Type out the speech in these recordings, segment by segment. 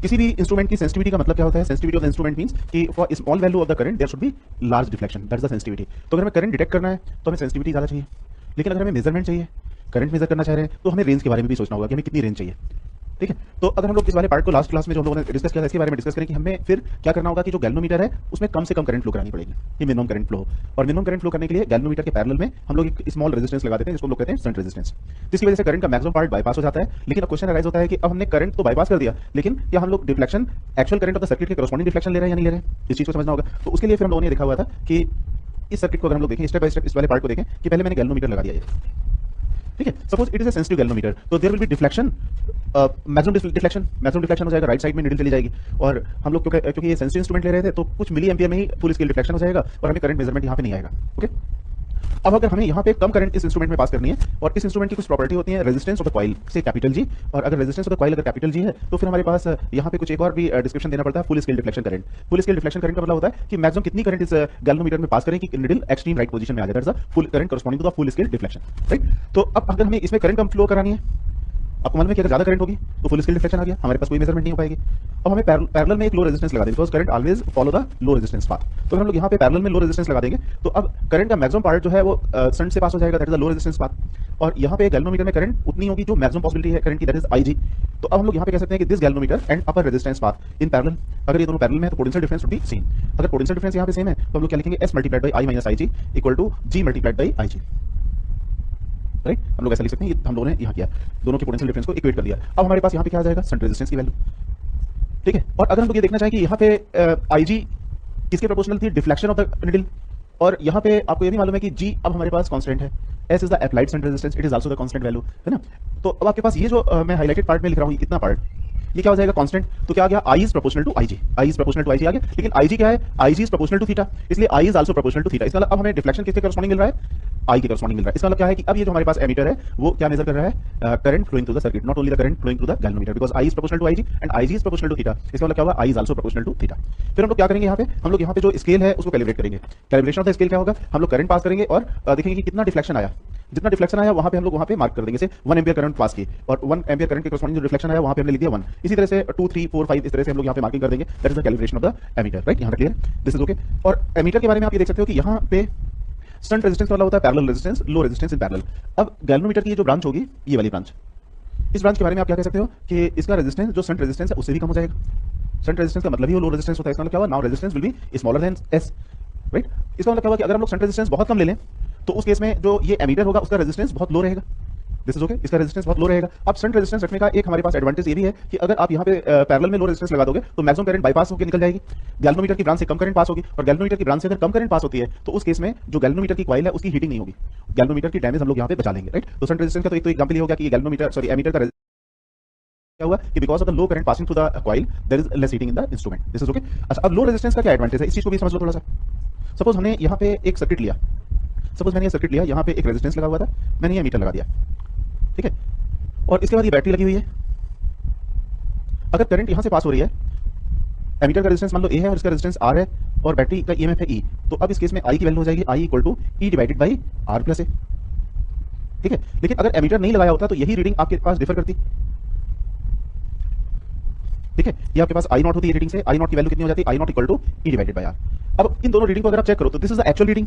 किसी भी इंस्ट्रूमेंट की सेंसिटिविटी का मतलब क्या होता है? Sensitivity of the instrument means कि for small value of the current there should be large deflection, that is the sensitivity. तो अगर हमें करंट डिटेक्ट करना है तो हमें सेंसिटिविटी ज़्यादा चाहिए, लेकिन अगर हमें मेजरमेंट चाहिए, करंट मेजर करना चाह रहे हैं, तो हमें रेंज के बारे में भी सोचना होगा कि हमें कितनी रेंज चाहिए। ठीक है, तो अगर हम लोग इस वाले पार्ट को लास्ट क्लास में जो हम लोगों ने डिस्कस किया था इसके बारे में डिस्कस करें कि हमें फिर क्या करना होगा कि जो गैल्वेनोमीटर है उसमें कम से कम करंट फ्लो करानी पड़ेगी कि मिनिमम करंट फ्लो हो। और मिनिमम करंट फ्लो करने के लिए गैल्वेनोमीटर के पैरेलल में हम लोग एक स्मॉल रेजिस्टेंस लगा देते हैं जिसको हम लोग कहते हैं शंट रेजिस्टेंस, जिसकी वजह से करंट का मैक्सिमम पार्ट बाईपास हो जाता है। लेकिन अब क्वेश्चन अराइज होता है कि अब हमने करंट तो बाईपास कर दिया, लेकिन क्या हम लोग deflection actual current of the circuit के करस्पॉन्डिंग डिफ्लेक्शन ले रहे हैं या नहीं ले रहे हैं, इस चीज को समझना होगा। तो उसके लिए फिर हम लोगों ने देखा हुआ था कि इस सर्किट को अगर हम लोग देखें स्टेप बाय स्टेप, इस वाले पार्ट को देखें कि पहले मैंने गैल्वेनोमीटर लगा दिया है। ठीक है, suppose it is a sensitive galvanometer, तो there will be deflection, maximum deflection हो जाएगा, राइट साइड में नीडल चली जाएगी। और हम लोग क्योंकि ये सेंसिटिव इंस्ट्रूमेंट ले रहे थे तो कुछ मिली एम्पियर में ही फुल स्केल डिफ्लेक्शन हो जाएगा और हमें करंट मेजरमेंट यहाँ पे नहीं आएगा। ओके, अब अगर हमें यहाँ पे कम करंट इस इंस्ट्रूमेंट में पास करनी है, और इस इंस्ट्रूमेंट की कुछ प्रॉपर्टी होती है, रेजिस्टेंस ऑफ द कॉइल से कैपिटल जी, और अगर रेजिस्टेंस ऑफ द कॉइल अगर कैपिटल जी है तो फिर हमारे पास यहाँ पे कुछ एक और भी डिस्क्रिप्शन देना पड़ता है, full scale deflection current. Full scale deflection current का मतलब होता है कि मैक्सिमम कितनी करंट इस गैल्वेनोमीटर में पास करें कि निडल एक्सट्रीम राइट पोजीशन में आ जाए, that is the full current corresponding to the full scale deflection, right. तो अब अगर हमें इसमें करंट कम फ्लो करानी है, आपको मालूम है कि अगर ज्यादा करंट होगी तो फुल स्केल डिफ्लेक्शन आ गया, हमारे पास कोई मेजरमेंट नहीं हो पाएगी। अब हमें पैरेलल में एक लो रेजिस्टेंस लगा देंगे, because current always follow the low resistance path. तो अगर हम लोग यहाँ पे पैरेलल में लो रेजिस्टेंस लगा देंगे तो अब करंट का मैक्सिमम पार्ट जो है वो शंट से पास हो जाएगा, that is the low resistance path. और यहाँ पे गैल्वेनोमीटर में करंट उतनी होगी जो मैक्सिमम पॉसिबिलिटी है करंट की, दैट इज IG। तो अब हम लोग यहाँ पे कह सकते हैं कि this galvanometer and upper resistance path in parallel, अगर ये दोनों पैरेलल में है तो potential difference would be same. अगर पोटेंशियल डिफरेंस यहाँ पे सेम है तो हम लोग क्या लिखेंगे, S multiplied by I minus IG equal to G multiplied by IG, right. हम लोग ऐसा लिख सकते हैं, हम लोगों ने यहाँ किया, दोनों के पोटेंशियल डिफरेंस को इक्वेट कर दिया। अब हमारे पास यहाँ पे क्या आ जाएगा, शंट रेजिस्टेंस की वैल्यू। ठीक है, और अगर हम लोग ये देखना चाहें कि यहाँ पे IG किसके प्रोपोर्शनल थी, डिफ्लेक्शन ऑफ द निडल, और यहाँ पे आपको ये भी मालूम है कि G अब हमारे पास कांस्टेंट है, S is the applied shunt resistance, it is also the constant value, है ना। तो अब आपके पास ये जो मैं हाईलाइटेड पार्ट में लिख रहा हूँ, इतना पार्ट ये क्या हो जाएगा, कांस्टेंट। तो क्या आ गया, I is proportional to IG, I is proportional to IG आ गया। लेकिन IG क्या है, IG is proportional to theta, इसलिए I is also proportional to theta. इसका मतलब अब हमें डिफ्लेक्शन किसके करस्पॉन्डिंग मिल रहा है, I के करस्पॉन्डिंग मिल रहा है। इसका मतलब क्या है कि अब ये जो हमारे पास एमीटर है वो क्या मेजर कर रहा है, current flowing through the circuit, not only the current flowing through the galvanometer, because I is proportional to IG and IG is proportional to theta. इसका मतलब क्या होगा, I is also proportional to theta. फिर हम लोग क्या करेंगे, यहाँ पे हम लोग यहाँ पे जो स्केल है उसको कैलिब्रेट करेंगे। कैलिब्रेशन ऑफ द स्केल क्या होगा, हम लोग करंट पास करेंगे और देखेंगे कि कितना डिफ्लेक्शन आया, जितना डिफ्लेक्शन आया वहां पे हम लोग वहां पे मार्क कर देंगे, जैसे 1 एम्पीयर करंट पास की, और 1 एम्पीयर करंट के करस्पॉन्डिंग जो डिफ्लेक्शन आया वहां पे हमने लिख दिया 1। इसी तरह से 2 3 4 5 इस तरह से हम लोग यहाँ पे मार्किंग कर देंगे, that is the calibration of the ammeter, right. यहाँ तक क्लियर, दिस इज ओके। और एमीटर के बारे में आप ये देख सकते हो कि यहाँ पे शंट रेजिस्टेंस का मतलब होता है parallel resistance, low resistance in parallel. अब गैल्वेनोमीटर की जो ब्रांच होगी, ये वाली ब्रांच, इस ब्रांच के बारे में आप क्या कह सकते हो कि इसका रेजिस्टेंस जो शंट रेजिस्टेंस है उससे भी कम हो जाएगा। शंट रेजिस्टेंस का मतलब ही लो रेजिस्टेंस होता है, इसका मतलब क्या हुआ, now resistance will be smaller than S, right. इसका मतलब क्या हुआ कि अगर हम लोग शंट रेजिस्टेंस बहुत कम ले लें तो उस केस में जो ये एमीटर होगा उसका रेजिस्टेंस बहुत लो रहेगा, दिस इज ओके, इसका रेजिस्टेंस बहुत लो रहेगा। अब शंट रेजिस्टेंस रखने का एक हमारे पास एडवांटेज ये भी है कि अगर आप यहाँ पे पैरेलल में लो रेजिस्टेंस लगा दोगे तो मैक्सिमम करंट बाईपास होकर निकल जाएगी, गैल्वेनोमीटर की ब्रांच से कम करंट पास होगी, और गैल्वेनोमीटर की ब्रांच से अगर कम करंट पास होती है तो उस केस में जो गैल्वेनोमीटर की कॉइल है उसकी हीटिंग नहीं होगी, गैल्वेनोमीटर की डैमेज हम लोग यहाँ पे बचा लेंगे, राइट। तो शंट रेजिस्टेंस का तो एक तो एग्जांपल ये हो गया कि गैल्वेनोमीटर सॉरी एमीटर का क्या हुआ कि because of the low current passing through the coil there is less heating in the instrument, this is okay. अच्छा, अब लो रेजिस्टेंस का क्या एडवांटेज है, इस चीज को भी समझ लो थोड़ा सा। सपोज हमने यहाँ पे एक सर्किट लिया, सपोज मैंने ये सर्किट लिया, यहाँ पे एक रेजिस्टेंस लगा हुआ था, मैंने ये मीटर लगा दिया, ठीक है, और इसके बाद ये बैटरी लगी हुई है। अगर करंट यहाँ से पास हो रही है, एमीटर का रेजिस्टेंस मान लो A है और इसका रेजिस्टेंस R है और बैटरी का EMF है E, तो अब इस केस में I की वैल्यू हो जाएगी I equal to E divided by R plus A, ठीक है। लेकिन अगर एमीटर नहीं लगाया होता तो यही रीडिंग आपके पास डिफर करती, ठीक है। ये आपके पास I नॉट होती है रीडिंग से, I नॉट की वैल्यू कितनी हो जाती है, I not equal to E divided by R। अब इन दोनों रीडिंग को अगर आप चेक करो तो this is the actual reading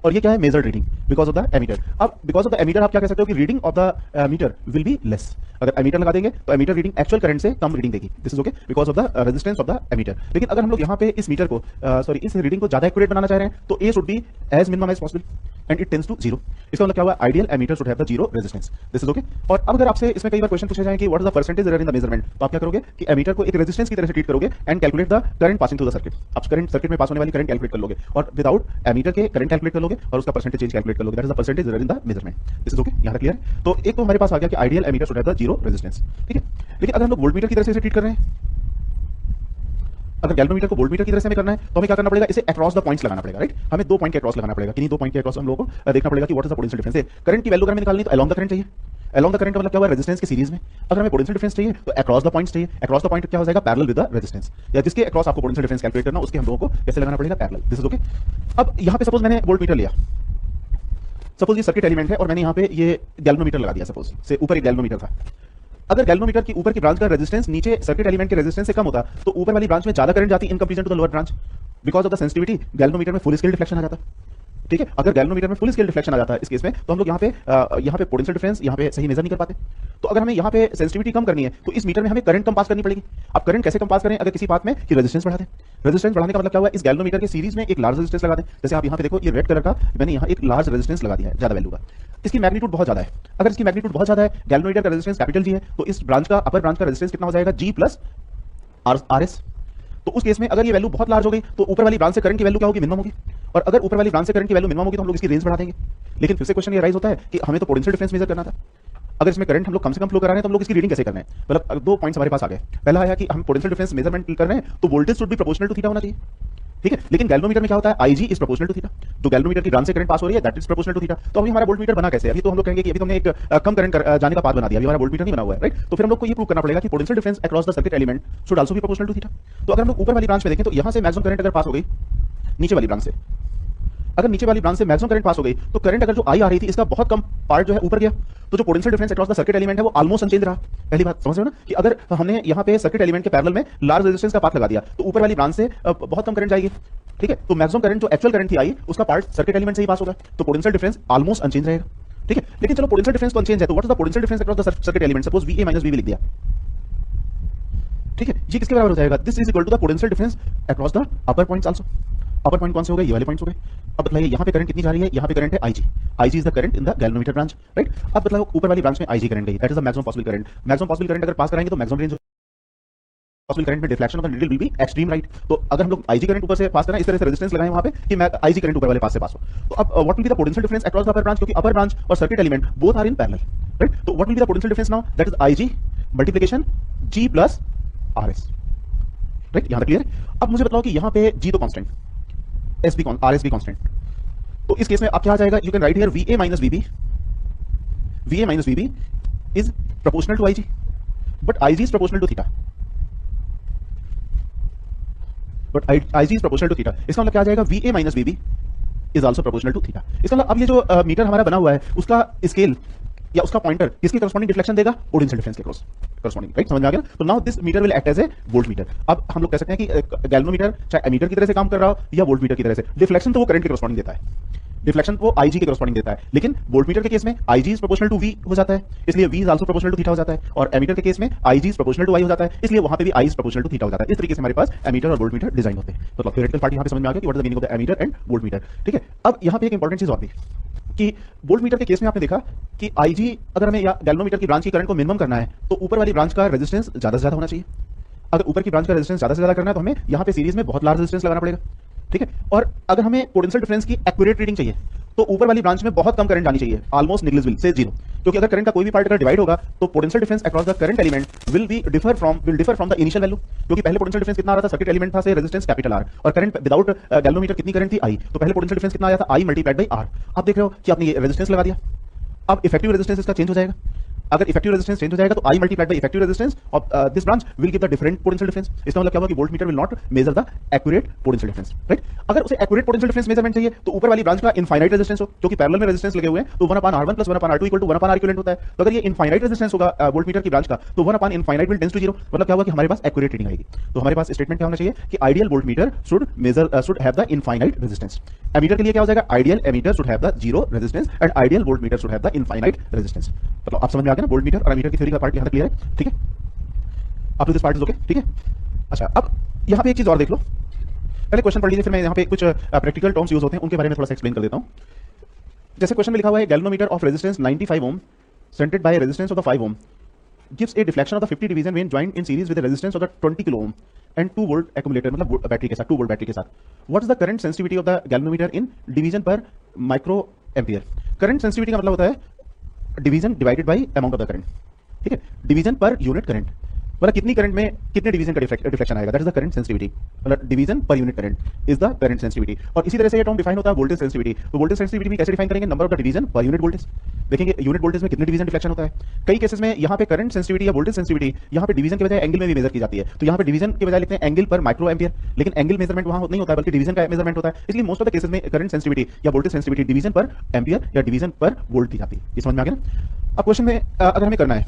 और ये क्या है, measured reading because of the ammeter. अब बिकॉज ऑफ द एमीटर आप क्या कह सकते हो कि reading of the meter will be less. अगर एमीटर लगा देंगे तो एमीटर रीडिंग एक्चुअल करंट से कम रीडिंग देगी, this is okay, because of the resistance of the ammeter. लेकिन अगर हम लोग यहाँ पे इस मीटर को सॉरी इस रीडिंग को ज्यादा एक्यूरेट बनाना चाह रहे हैं तो a should be as minimum as possible and it tends to 0। इसका मतलब क्या हुआ, ideal ammeter should have the 0 resistance, this is okay. और अब अगर आपसे इसमें कई बार क्वेश्चन पूछे जाए कि what is the percentage error in the measurement, तो आप क्या करोगे कि एमीटर को एक रेजिस्टेंस की तरह से ट्रीट करोगे and calculate the current passing through the circuit. आप करंट सर्किट में पास होने वाली करंट कैलकुलेट कर लोगे और विदाउट एमीटर के करंट कैलकुलेट कर लोगे और उसका परसेंटेज चेंज कैलकुलेट कर लोगे, that is the percentage error in the measurement, this is okay. यहाँ तक क्लियर। तो एक तो हमारे पास आ गया कि ideal ammeter should have the 0 resistance, ठीक है। लेकिन अगर हम लोग वोल्टमीटर की तरह से इसे ट्रीट कर रहे हैं, अगर गैल्वेनोमीटर को वोल्टमीटर की तरह से हमें करना है तो हमें क्या करना पड़ेगा, इसे अक्रॉस द पॉइंट्स लगाना पड़ेगा, राइट। हमें 2 पॉइंट के अक्रॉस लगाना पड़ेगा, किन्हीं 2 पॉइंट के अक्रॉस हम लोगों को देखना पड़ेगा कि what is the potential difference है। करंट की वैल्यू अगर हमें निकालनी तो अलोंग द करंट चाहिए, अलोंग द करंट का मतलब क्या हुआ, रेजिस्टेंस के सीरीज में। अगर हमें पोटेंशियल डिफरेंस चाहिए तो अक्रॉस द पॉइंट्स चाहिए, अक्रॉस द पॉइंट क्या हो जाएगा, पैरेलल विद द रेजिस्टेंस, या जिसके अक्रॉस आपको पोटेंशियल डिफरेंस कैलकुलेट करना उसके हम लोगों को कैसे लगाना पड़ेगा, पैरेलल, दिस इज ओके। अब यहाँ पे सपोज मैंने वोल्टमीटर लिया, सपोज ये सर्किट एलिमेंट है और मैंने यहाँ पे ये गैल्वेनोमीटर लगा दिया, सपोज से ऊपर एक गैल्वेनोमीटर था, अगर गैल्वेनोमीटर की ऊपर की ब्रांच का रेजिस्टेंस नीचे सर्किट एलिमेंट के रेजिस्टेंस से कम होता तो ऊपर वाली ब्रांच में ज्यादा करंट जाती in comparison to the lower branch. Because of the sensitivity galvanometer में फुल स्केल डिफ्लेक्शन आ जाता। ठीक है, अगर गैल्वेनोमीटर में फुल स्केल डिफ्लेक्शन आ जाता है इस केस में, तो हम लोग यहाँ पे पोटेंशियल डिफरेंस यहाँ पे सही मेजर नहीं कर पाते। तो अगर हमें यहाँ पे सेंसिटिविटी कम करनी है तो इस मीटर में हमें करंट कम पास करनी पड़ेगी। अब करंट कैसे कम पास करें? अगर किसी पाथ में कि रेजिस्टेंस बढ़ा दें। रेजिस्टेंस बढ़ाने का मतलब क्या हुआ? इस गैल्वेनोमीटर के सीरीज में एक लार्ज रेजिस्टेंस लगा दें। जैसे आप यहाँ पे देखो, ये रेड कलर का मैंने यहाँ एक लार्ज रेजिस्टेंस लगा दिया है, ज्यादा वैल्यू का। इसकी मैग्नीट्यूड बहुत ज्यादा है। अगर इसकी मैग्नीट्यूड बहुत ज्यादा है, गैल्वेनोमीटर का रेजिस्टेंस कैपिटल जी है, तो इस ब्रांच का अपर ब्रांच का रेजिस्टेंस कितना हो जाएगा? G plus RS। तो उस केस में अगर ये वैल्यू बहुत लार्ज हो गई तो ऊपर वाली ब्रांच से करंट की वैल्यू क्या होगी? मिनिमम होगी। और अगर ऊपर वाली ब्रांच से करंट की वैल्यू मिनिमम होगी तो हम लोग इसकी रेंज बढ़ा देंगे। लेकिन फिर से क्वेश्चन ये राइज होता है कि हमें तो पोटेंशियल डिफरेंस मेजर करना था। अगर इसमें करंट हम लोग कम से कम फ्लो करा रहे हैं तो हम लोग इसकी रीडिंग कैसे करना है? मतलब दो पॉइंट्स हमारे पास आ गए। पहला आया कि हम पोटेंशियल डिफरेंस मेजरमेंट कर रहे हैं तो voltage should be proportional to theta होना चाहिए। ठीक है, लेकिन गैल्वेनोमीटर में क्या होता है? IG is proportional to theta. जो गैल्वेनोमीटर की ब्रांच से करंट पास हो रही है that is proportional to theta. तो अभी हमारा वोल्टमीटर बना कैसे? अभी तो हम लोग कहेंगे कि अभी तो हमने एक कम करंट जाने का पाथ बना दिया, अभी हमारा वोल्टमीटर नहीं बना हुआ है, राइट? तो फिर हम लोग को ये प्रूव करना पड़ेगा कि potential difference across the circuit element should also be proportional to theta. तो अगर हम लोग ऊपर वाली ब्रांच में देखें तो यहां से मैक्सिमम करंट अगर पास हो गई नीचे वाली ब्रांच से, अगर नीचे वाली ब्रांच से मैक्सिमम करंट पास हो गई तो करंट अगर जो आई आ रही थी इसका बहुत कम पार्ट जो है ऊपर गया, तो जो potential difference across the circuit element है वो ऑलमोस्ट अनचेंज रहा। पहली बात समझ रहे हो ना कि अगर हमने यहाँ पे सर्किट एलिमेंट के पैरेलल में लार्ज रेजिस्टेंस का पाथ लगा दिया तो ऊपर वाली ब्रांच से बहुत कम करंट जाएगी। ठीक है, तो मैक्सिमम करंट जो एक्चुअल करंट थी आई उसका पार्ट सर्किट एलिमेंट से ही पास होगा, तो पोटेंशियल डिफरेंस ऑलमोस्ट अनचेंज रहेगा। ठीक है, लेकिन चलो पोटेंशियल डिफरेंस तो अनचेंज है, तो what is the potential difference across the circuit element? Suppose VA minus VB लिख दिया। ठीक है, ये किसके बराबर हो जाएगा? This is equal to the potential difference across the upper points also. Upper point कौन से हो गए? ये वाले पॉइंट्स हो गए। अब बताइए यहाँ पे करंट कितनी जा रही है? यहाँ पे करंट है IG। IG is the current in the galvanometer branch, right? अब बताओ ऊपर वाली ब्रांच में IG करंट गई, that is the maximum possible current. Maximum possible current अगर पास कराएंगे तो मैक्सिमम रेंज पॉसिबल करंट में deflection of the needle will be extreme, right? तो अगर हम लोग IG करंट ऊपर से पास करें, इस तरह से रेजिस्टेंस लगाएं वहां पे कि IG करंट ऊपर वाले पास से पास हो, तो अब what will be the potential difference across the upper branch? क्योंकि अपर ब्रांच और circuit element both are in parallel, right? तो what will be the potential difference now? That is IG multiplication G plus RS, right? यहां तक clear है? अब मुझे बताओ कि यहां पे G तो कांस्टेंट, RS भी कांस्टेंट, तो इस केस में अब क्या आ जाएगा? You can write here VA minus VB is proportional to IG, but IG is proportional to theta, but IG is proportional to theta. इसका मतलब क्या आ जाएगा? VA minus VB is also proportional to theta. इसका मतलब अब ये जो मीटर हमारा बना हुआ है उसका स्केल या उसका पॉइंटर किसके करस्पॉन्डिंग डिफ्लेक्शन देगा? पोटेंशियल डिफरेंस के क्रॉस करस्पॉन्डिंग, राइट? समझ में आ गया? तो now this meter will act as a voltmeter. अब हम लोग कह सकते हैं कि गैल्वेनोमीटर चाहे एमीटर की तरह से काम कर रहा हो या वोल्ट मीटर की तरह से, डिफ्लेक्शन तो वो करंट के करस्पॉन्डिंग देता है, डिफ्लेक्शन वो IG के करस्पॉन्डिंग देता है। लेकिन वोल्टमीटर के केस में IG is proportional to V हो जाता है, इसलिए V is also proportional to theta हो जाता है, और एमीटर के केस में IG is proportional to I हो जाता है, इसलिए वहां पे भी I is proportional to theta हो जाता है। इस तरीके से हमारे पास एमीटर और वोल्टमीटर डिजाइन होते हैं। तो थ्योरेटिकल पार्ट यहां पे समझ में आ गया कि what is the meaning of the ammeter and voltmeter. ठीक है, अब यहां पे एक इंपॉर्टेंट चीज और भी कि वोल्टमीटर के केस में आपने देखा कि IG अगर हमें या गैल्वेनोमीटर की ब्रांच की करंट को मिनिमम करना है तो ऊपर वाली ब्रांच का रेजिस्टेंस ज्यादा से ज्यादा होना चाहिए। अगर ऊपर की ब्रांच का रेजिस्टेंस ज्यादा से ज्यादा करना है तो हमें यहाँ पे सीरीज में बहुत लार्ज रेजिस्टेंस लगाना पड़ेगा। ठीक है, और अगर हमें पोटेंशियल डिफरेंस की एक्यूरेट रीडिंग चाहिए तो ऊपर वाली ब्रांच में बहुत कम करंट जानी चाहिए, ऑलमोस्ट निग्लिजिबल से जीरो, क्योंकि अगर करंट का कोई भी पार्ट अगर डिवाइड होगा तो potential difference across the current element will differ from the initial value. क्योंकि पहले पोटेंशियल डिफरेंस कितना आ रहा था? सर्किट एलिमेंट था से रेजिस्टेंस कैपिटल R, और करंट विदाउट गैल्वेनोमीटर कितनी करंट थी? I। तो पहले पोटेंशियल डिफरेंस कितना आया था? I multiplied by R। आप देख रहे हो कि आपने ये रेजिस्टेंस लगा दिया, अब इफेक्टिव रेजिस्टेंस इसका चेंज हो जाएगा। अगर इफेक्टिव रेजिस्टेंस चेंज हो जाएगा तो I multiplied by effective resistance of this branch will give the different potential difference. इसका मतलब क्या होगा कि voltmeter will not measure the accurate potential difference, right? अगर उसे एक्यूरेट पोटेंशियल डिफरेंस मेजरमेंट चाहिए तो ऊपर वाली ब्रांच का इनफाइनाइट रेजिस्टेंस हो, क्योंकि पैरेलल में रेजिस्टेंस लगे हुए हैं, तो 1/R1 + 1/R2 = 1/R इक्विवेलेंट होता है। तो अगर ये इनफाइनाइट रेजिस्टेंस होगा वोल्टमीटर की ब्रांच का तो 1/इनफाइनाइट विल टेंड्स टू 0। मतलब क्या होगा कि हमारे पास एक्यूरेट रीडिंग आएगी। तो हमारे पास स्टेटमेंट क्या होना चाहिए कि ideal voltmeter should have the infinite resistance. Ammeter के लिए क्या हो जाएगा? Ideal ammeter should have the 0 resistance and ideal voltmeter should have the infinite resistance. मतलब आप समझ में आ गया ना? वोल्टमीटर और एमीटर की थ्योरी का पार्ट यहां तक क्लियर है? ठीक है, आप दिस पार्ट इज ओके? ठीक है, अच्छा अब यहां पे एक चीज और देख लो, पहले क्वेश्चन पढ़ लीजिए, फिर मैं यहां पे कुछ प्रैक्टिकल टर्म्स यूज होते हैं उनके बारे में थोड़ा सा एक्सप्लेन कर देता हूं। जैसे क्वेश्चन में लिखा हुआ है galvanometer of resistance 95 ohm shunted by resistance of the 5 ohm gives a deflection of the 50 division when joined in series with the resistance of the 20 kilo ohm and 2 volt accumulator, मतलब battery के साथ 2 volt battery के साथ। What is the current sensitivity of the galvanometer in division per micro ampere? Current sensitivity का मतलब होता है division divided by amount of the current. ठीक है, डिवीजन पर यूनिट करंट, मतलब कितनी करंट में कितने डिवीजन का डिफ्लेक्शन आएगा, that is the current sensitivity. मतलब division per unit current is the current sensitivity. और इसी तरह से ये टर्म डिफाइन होता है वोल्टेज सेंसिटिविटी। तो वोल्टेज सेंसिटिविटी भी कैसे डिफाइन करेंगे? Number of the division per unit voltage. देखेंगे यूनिट वोल्टेज में कितने डिवीजन डिफ्लेक्शन होता है। कई केसेस में यहाँ पे करंट सेंसिटिविटी या वोल्टेज सेंसिटिविटी यहाँ पे डिवीजन के बजाय एंगल में भी मेजर की जाती है। तो यहाँ पे डिवीजन के बजाय लिखते हैं एंगल पर माइक्रो एम्पियर, लेकिन एंगल मेजरमेंट वहां नहीं होता है बल्कि डिवीजन का मेजरमेंट होता है। इसलिए मोस्ट ऑफ द केसेस में करंट सेंसिटिविटी या वोल्टेज सेंसिटिविटी डिवीजन पर एम्पियर या डिवीजन पर वोल्ट दी जाती है। ये समझ में आ गया ना? अब क्वेश्चन में अगर हमें करना है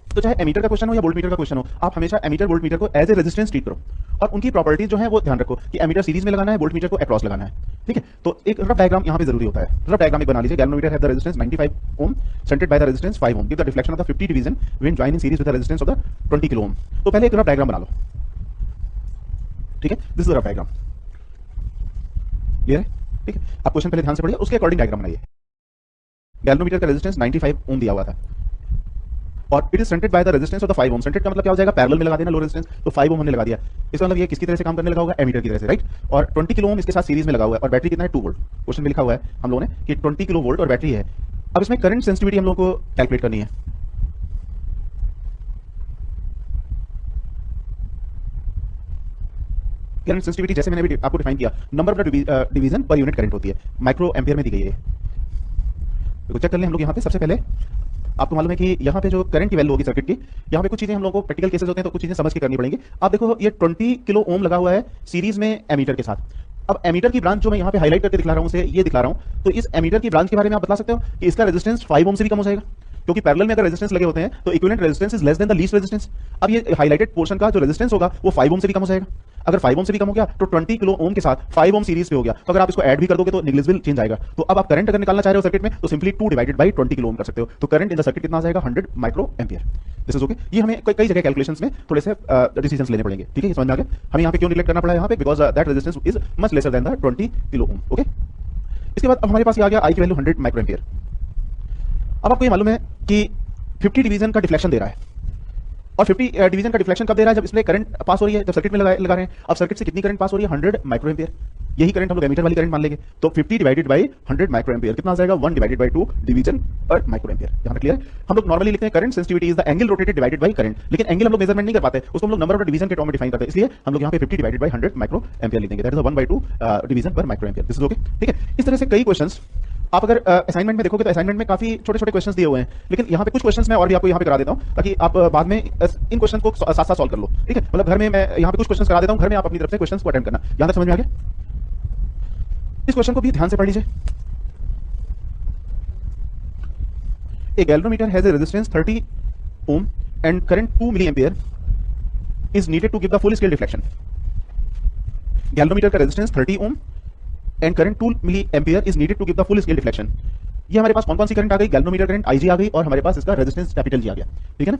तो चाहे एमीटर का क्वेश्चन हो या वोल्ट मीटर का क्वेश्चन हो, आप हमेशा एमीटर वोल्ट मीटर को एज ए रेजिस्टेंस ट्रीट करो और उनकी प्रॉपर्टीज जो है वो ध्यान रखो कि एमीटर सीरीज में लगाना है, वोल्ट मीटर को अक्रॉस लगाना है। ठीक है, तो एक रफ डायग्राम यहाँ पे जरूरी होता है। रफ डायग्राम एक बना लीजिए। Galvanometer have the resistance 95 ohm centred by the resistance 5 ohm, give the deflection of the 50 division when join in series with the resistance of the 20 kilo ohm. तो पहले एक रफ डायग्राम बना लो। ठीक है, this is the rough diagram. Clear है? ठीक है, आप क्वेश्चन पहले ध्यान से पढ़िए, उसके अकॉर्डिंग डायग्राम बनाइए। गैल्वेनोमीटर का रेजिस्टेंस 95 ओम दिया हुआ था और it is centred by the resistance of the 5 ohm. Centred का मतलब क्या हो जाएगा, पैरेलल में लगा देना लो रेजिस्टेंस, तो 5 ओम हमने लगा दिया। इसका मतलब ये किसकी तरह से काम करने लगा होगा, एमीटर की तरह से, राइट। और 20 किलो ओम इसके साथ सीरीज में लगा हुआ है और बैटरी कितना है, 2 वोल्ट। क्वेश्चन में लिखा हुआ है हम लोगों ने कि 20 किलो वोल्ट और बैटरी है। अब इसमें करंट सेंसिटिविटी हम लोग को कैलकुलेट करनी है। करंट सेंसिटिविटी जैसे मैंने अभी आपको डिफाइन किया, number of division per unit current होती है, माइक्रो एम्पियर में दी गई है। तो चेक कर लें हम लोग यहाँ पे। सबसे पहले आपको मालूम है कि यहाँ पे जो करंट की वैल्यू होगी सर्किट की, यहाँ पे कुछ चीजें हम लोगों को प्रैक्टिकल केसेस होते हैं तो कुछ चीजें समझ के करनी पड़ेंगी। आप देखो ये 20 किलो ओम लगा हुआ है सीरीज में एमीटर के साथ। अब एमीटर की ब्रांच जो मैं यहाँ पे हाईलाइट करके दिखला रहा हूँ, ये दिखला रहा हूँ, तो इस एमीटर की ब्रांच के बारे में आप बता सकते हो कि इसका रेजिस्टेंस 5 ओम से भी कम हो जाएगा, क्योंकि पैरेलल में अगर रेजिस्टेंस लगे होते हैं तो equivalent resistance is less than the least resistance. अब ये हाईलाइटेड पोर्शन का जो रेजिस्टेंस होगा वो 5 ओम से भी कम हो जाएगा। अगर 5 ओम से भी कम हो गया तो 20 किलो ओम के साथ 5 ओम सीरीज पे हो गया, तो अगर आप इसको ऐड भी कर दोगे तो नेग्लिजिबल चेंज आएगा। तो अब आप करंट अगर निकालना चाह रहे हो सर्किट में तो सिंपली 2 डिवाइडेड बाय 20 किलो ओम कर सकते हो। तो करंट इन द सर्किट कितना आ जाएगा, 100 micro ampere. This is okay. ये हमें कई जगह कैलकुलेशंस में थोड़े से डिसीजंस लेने पड़ेंगे। ठीक है, समझ में आ गया हमें यहाँ पे क्यों निगलेक्ट करना पड़ा यहाँ पे, because that resistance is much lesser than the 20 kilo Om. Okay, इसके बाद अब हमारे पास आ गया आई की वैल्यू 100 माइक्रो एम्पियर। अब आपको ये मालूम है कि 50 डिवीजन का डिफ्लेक्शन दे रहा है और 50 डिवीजन का डिफ्लेक्शन कब दे रहा है, जब इसमें करंट पास हो रही है, जब सर्किट में लगा रहे हैं। अब सर्किट से कितनी करंट पास हो रही है, 100 माइक्रो एम्पियर। यही करंट हम लोग एमीटर वाली करंट मान लेंगे। तो 50 डिवाइडेड बाय 100 माइक्रो एम्पियर कितना आ जाएगा, 1 डिवाइडेड बाय 2 डिवीजन पर माइक्रो एम्पियर। यहाँ पे क्लियर है? हम लोग नॉर्मली लिखते हैं current sensitivity is the angle rotated divided by current, लेकिन एंगल हम लोग मेजरमेंट नहीं कर पाते, उसको हम लोग नंबर ऑफ डिवीजन के टर्म में डिफाइन करते हैं। इसलिए हम लोग यहाँ पे 50 डिवाइडेड बाय 100 माइक्रो एम्पियर लिखेंगे, दैट इज 1/2 डिवीजन पर micro ampere. This is okay. ठीक है, इस तरह से कई क्वेश्चंस आप अगर असाइनमेंट में देखोगे तो असाइनमेंट में काफी छोटे छोटे क्वेश्चंस दिए हुए हैं, लेकिन यहाँ पे कुछ क्वेश्चंस मैं और भी आपको यहाँ पे करा देता हूँ ताकि आप बाद में इन क्वेश्चन को साथ साथ सॉल्व कर लो। ठीक है, मतलब घर में मैं यहाँ पे कुछ क्वेश्चंस करा देता हूँ, घर में आप अपनी तरफ से क्वेश्चंस को अटेम्प्ट करना। यहाँ तक समझ में आ गया? इस क्वेश्चन को भी ध्यान से पढ़ लीजिए। A galvanometer has a resistance 30 ohm and current 2 milliampere is needed to give the full scale deflection. Galvanometer का resistance 30 ohm and current 2 milliampere is needed to give the full scale deflection. ये हमारे पास कौन कौन सी current आ गई, galvanometer current IG आ गई और हमारे पास इसका रेजिस्टेंस कैपिटल G आ गया। ठीक है ना?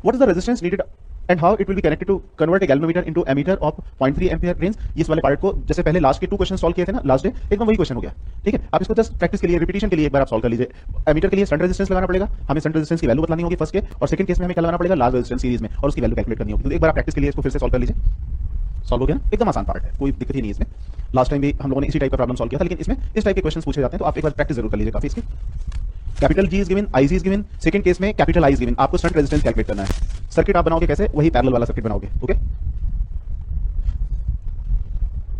What is the resistance needed and how it will be connected to convert a galvanometer into ammeter of 0.3 ampere range? इस वाले पार्ट को जैसे पहले लास्ट के 2 क्वेश्चन सॉल्व किए थे ना लास्ट डे, एकदम वही क्वेश्चन हो गया। ठीक है, आप इसको जस्ट प्रैक्टिस के लिए, रिपीटिशन के लिए एक बार आप सॉल्व कर लीजिए। एमीटर के लिए शंट रेजिस्टेंस लगाना पड़ेगा, हमें शंट रेजिस्टेंस की वैल्यू बतानी होगी फर्स्ट के, और सेकंड केस में हमें क्या लगाना पड़ेगा, लार्ज रेजिस्टेंस सीरीज में, और उसकी वैल्यू कैलकुलेट करनी होगी। तो एक बार आप प्रैक्टिस के लिए इसको फिर से सॉल्व कर लीजिए। सॉल्व हो गया ना? एकदम आसान पार्ट है, कोई दिक्कत ही नहीं इसमें। लास्ट टाइम भी हम लोगों ने इसी टाइप का प्रॉब्लम सॉल्व किया था, लेकिन इसमें इस टाइप के क्वेश्चंस पूछे जाते हैं, तो आप एक बार प्रैक्टिस जरूर कर लीजिए काफी इसकी। Capital G is given, IG is given, second case में कैपिटल I इज गिवन। आपको शंट रेजिस्टेंस कैलकुलेट करना है। सर्किट आप बनाओगे कैसे, वही पैरेलल वाला सर्किट बनाओगे। ओके,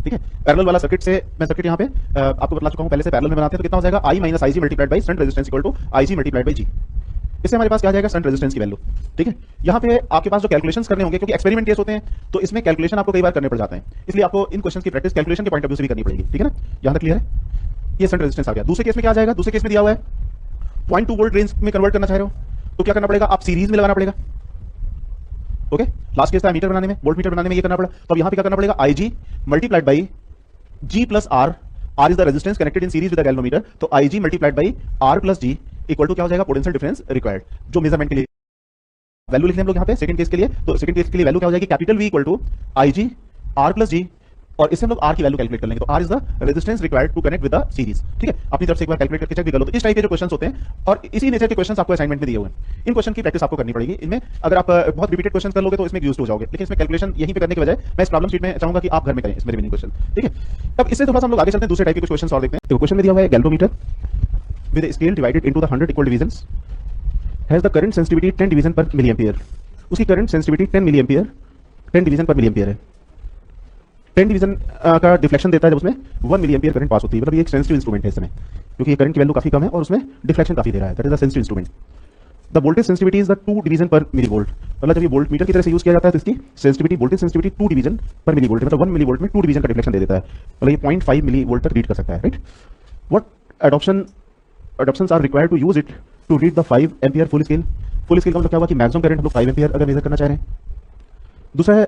ठीक है, पैरेलल वाला सर्किट से मैं सर्किट यहाँ पे आपको बता चुका हूँ पहले से। पैरेलल में बनाते हैं तो कितना हो जाएगा, I minus IG multiplied by shunt resistance equal to IG multiplied by G। इससे हमारे पास क्या आ जाएगा, शंट रेजिस्टेंस की वैल्यू। ठीक है, यहाँ पे आपके पास जो कैलकुलेशंस करने होंगे, क्योंकि एक्सपेरिमेंट केस होते हैं तो इसमें कैलकुलेशन आपको कई बार करने पड़ जाते हैं, इसलिए आपको इन क्वेश्चन की प्रैक्टिस कैलकुलेशन के पॉइंट ऑफ व्यू से भी करनी पड़ेगी। ठीक है ना? यहाँ तक क्लियर है? ये शंट रेजिस्टेंस आ गया। दूसरे केस में क्या आ जाएगा, दूसरे केस में दिया हुआ है 0.2 वोल्ट रेंज में कन्वर्ट करना चाह रहे हो तो क्या करना पड़ेगा, आप सीरीज में लगाना पड़ेगा। ओके, लास्ट केस था मीटर बनाने में, वोल्ट मीटर बनाने में ये करना पड़ा। तो अब यहाँ पे क्या करना पड़ेगा, IG multiplied by G plus R। R is the resistance connected in series with the galvanometer, तो IG multiplied by R plus G equal to क्या हो जाएगा, पोटेंशियल डिफरेंस रिक्वायर्ड, जो मेजरमेंट के लिए वैल्यू लिख लें हम लोग यहाँ पे सेकंड केस के लिए। तो सेकंड केस के लिए वैल्यू क्या हो जाएगी, capital V equal to IG R plus G, और इससे हम लोग R की वैल्यू कैलकुलेट कर लेंगे। तो R is the resistance required to connect with the series. ठीक है, अपनी तरफ से एक बार कैलकुलेट करके चेक भी कर लो। तो इस टाइप के जो क्वेश्चंस होते हैं और इसी नेचर के क्वेश्चंस आपको असाइनमेंट में दिए हुए हैं, इन क्वेश्चन की प्रैक्टिस आपको करनी पड़ेगी। इनमें अगर आप बहुत रिपीटेड क्वेश्चन कर लोगे तो इसमें यूज्ड हो जाओगे, लेकिन इसमें कैलकुलेशन यहीं पे करने के बजाय मैं इस प्रॉब्लम शीट में चाहूंगा कि आप घर में करें इसमें रिमेनिंग क्वेश्चन। ठीक है, अब इससे थोड़ा सा हम लोग आगे चलते हैं, दूसरे टाइप के कुछ क्वेश्चन और देखते हैं। तो क्वेश्चन में दिया हुआ है, galvanometer with scale divided into the 100 equal divisions has the current sensitivity 10 division पर मिलीएम्पियर। उसकी करंट सेंसिटिविटी 10 मिलीएम्पियर, 10 डिवीजन पर मिलीएम्पियर है। 10 डिवीजन का डिफ्लेक्शन देता है जब उसमें 1 मिलीएम्पियर करंट पास होती है। मतलब ये एक सेंसिटिव इंस्ट्रूमेंट है इस समय, क्योंकि ये करंट की वैल्यू काफी कम है और उसमें डिफ्लेक्शन काफी दे रहा है। That is the sensitive instrument. The voltage sensitivity is the 2 division per milli volt. मतलब जब ये वोल्ट मीटर की तरह से यूज किया जाता है तो इसकी sensitivity, voltage sensitivity 2 division per milli volt, मतलब 1 मिली वोल्ट में 2 डिवीजन का डिफ्लेक्शन दे देता है। मतलब ये 0.5 मिली वोल्ट तक रीड कर सकता है। Right, what adoptions are required to use it to read the 5 ampere full scale। Full scale का मतलब क्या हुआ कि मैक्सिमम करंट हम लोग 5 एम्पियर अगर मेजर करना चाह रहे हैं। दूसरा है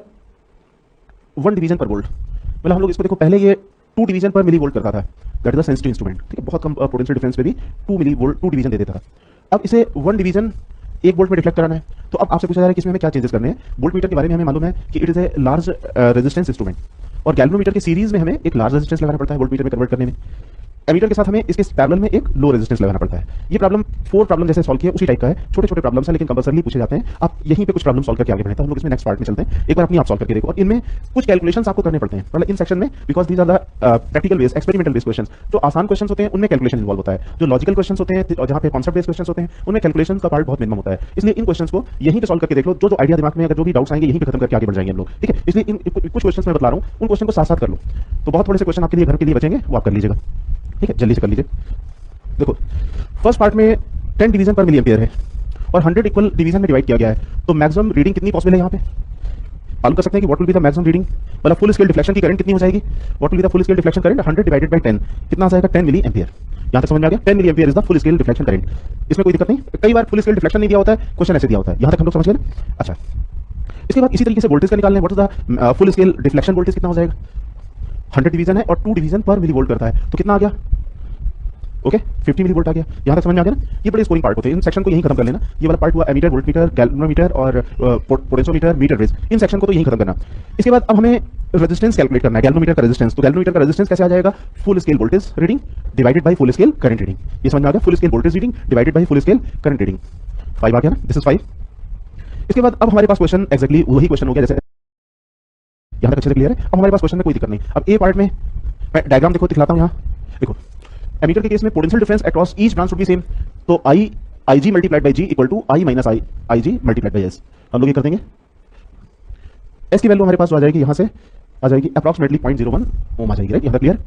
1 डिवीजन पर वोल्ट, मतलब हम लोग इसको देखो पहले ये 2 डिवीजन पर मिली वोल्ट करता था, that is a sensitive instrument, ठीक है, बहुत कम पोटेंशियल डिफरेंस पे भी 2 मिली वोल्ट 2 डिवीजन दे देता था। अब इसे 1 डिवीजन 1 वोल्ट में रिफ्लेक्ट कराना है, तो अब आपसे पूछा जा रहा है कि इसमें हमें क्या चेंजेस करने हैं। वोल्ट मीटर के बारे में हमें मालूम है कि it is a large resistance instrument, और गैल्वेनोमीटर की सीरीज में हमें एक लार्ज रेजिस्टेंस लगाना पड़ता है वोल्ट मीटर में कन्वर्ट करने में। एमीटर के साथ हमें इसके पैरेलल में एक लो रेजिस्टेंस लगाना पड़ता है। ये प्रॉब्लम 4 प्रॉब्लम जैसे सॉल्व किए उसी टाइप का है, छोटे छोटे प्रॉब्लम्स हैं लेकिन कंपल्सरली पूछे जाते हैं। आप यहीं पे कुछ प्रॉब्लम सॉल्व करके आगे बढ़े, तो हम लोग इसमें नेक्स्ट पार्ट में चलते हैं, एक बार अपनी आप सॉल्व करके देखो। और इनमें कुछ कैलकुलेशंस आपको करने पड़ते हैं, मतलब इन सेक्शन में, because these are the practical based experimental based questions. जो आसान क्वेश्चंस होते हैं उनमें कैलकुलेशन इन्वॉल्व होता है, जो लॉजिकल क्वेश्चंस होते हैं और जहां पे कॉन्सेप्ट बेस्ड क्वेश्चंस होते हैं उनमें कैलकुलेशन का पार्ट बहुत मिनिमम होता है। इसलिए इन क्वेश्चंस को यहीं पे सॉल्व करके देख लो, जो आइडिया दिमाग में अगर जो भी डाउट्स आएंगे यहीं पे खत्म करके आगे बढ़ जाएंगे हम लोग, ठीक है। इसलिए इन कुछ क्वेश्चंस मैं बता रहा हूं, उन क्वेश्चन को साथ साथ कर लो, तो बहुत थोड़े से क्वेश्चन आपके लिए घर के लिए बचेंगे, वो आप कर लीजिएगा, ठीक है, जल्दी से कर लीजिए। देखो फर्स्ट पार्ट में 10 डिवीजन पर मिली एम्पियर है और 100 इक्वल डिवीजन में डिवाइड किया गया है, तो मैक्सिमम रीडिंग कितनी पॉसिबल है यहाँ पे मालूम कर सकते हैं कि what will be the maximum reading, मतलब फुल स्केल डिफ्लेक्शन की करंट कितनी हो जाएगी, what will be the full scale deflection current 100 divided by 10 कितना आ जाएगा 10 मिली एम्पियर। यहाँ तक समझ में आ गया, 10 milliampere is the full scale deflection current. इसमें कोई दिक्कत नहीं, कई बार फुल स्केल डिफ्लेक्शन नहीं दिया होता है, क्वेश्चन ऐसे दिया होता है, यहाँ तक हम लोग समझ गए ना। अच्छा, इसके बाद इसी तरीके से वोल्टेज का निकालना है, what is the full scale deflection voltage कितना हो जाएगा, 100 डिवीजन है और 2 डिवीजन पर मिली वोल्ट करता है, तो कितना आ गया, ओके 50 मिली वोल्ट आ गया। यहाँ तक समझ में आ गया ना। ये बड़े स्कोरिंग पार्ट होते हैं, इन सेक्शन को यहीं खत्म कर लेना। ये वाला पार्ट हुआ एमीटर, वोल्टमीटर, गैल्वेनोमीटर और पोटेंशियोमीटर, मीटर रेज, इन सेक्शन को तो यहीं खत्म करना। इसके बाद अब हमें रेजिस्टेंस कैलकुलेट करना है, गैल्वेनोमीटर का रेजिस्टेंस। तो गैल्वेनोमीटर का रेजिस्टेंस कैसे आ जाएगा, full scale voltage reading divided by full scale current reading. ये समझ में आ गया, full scale voltage reading divided by full scale current reading. 5 आ गया ना, दिस इज 5। इसके बाद अब हमारे पास क्वेश्चन एक्जैक्टली वही क्वेश्चन हो गया जैसे यहाँ तक अच्छे से क्लियर है। अब हमारे पास क्वेश्चन में कोई दिक्कत नहीं। अब ए पार्ट में मैं डायग्राम देखो दिखलाता हूँ, यहाँ देखो एमीटर के केस में potential difference across each branch would be same, तो I G multiplied by G equal to I minus I G multiplied by S. हम लोग ये कर देंगे, एस की वैल्यू हमारे पास आ जाएगी, यहाँ से आ जाएगी अप्रॉक्सिमेटली 0.01 ओम आ जाएगी, राइट, यहाँ तक क्लियर।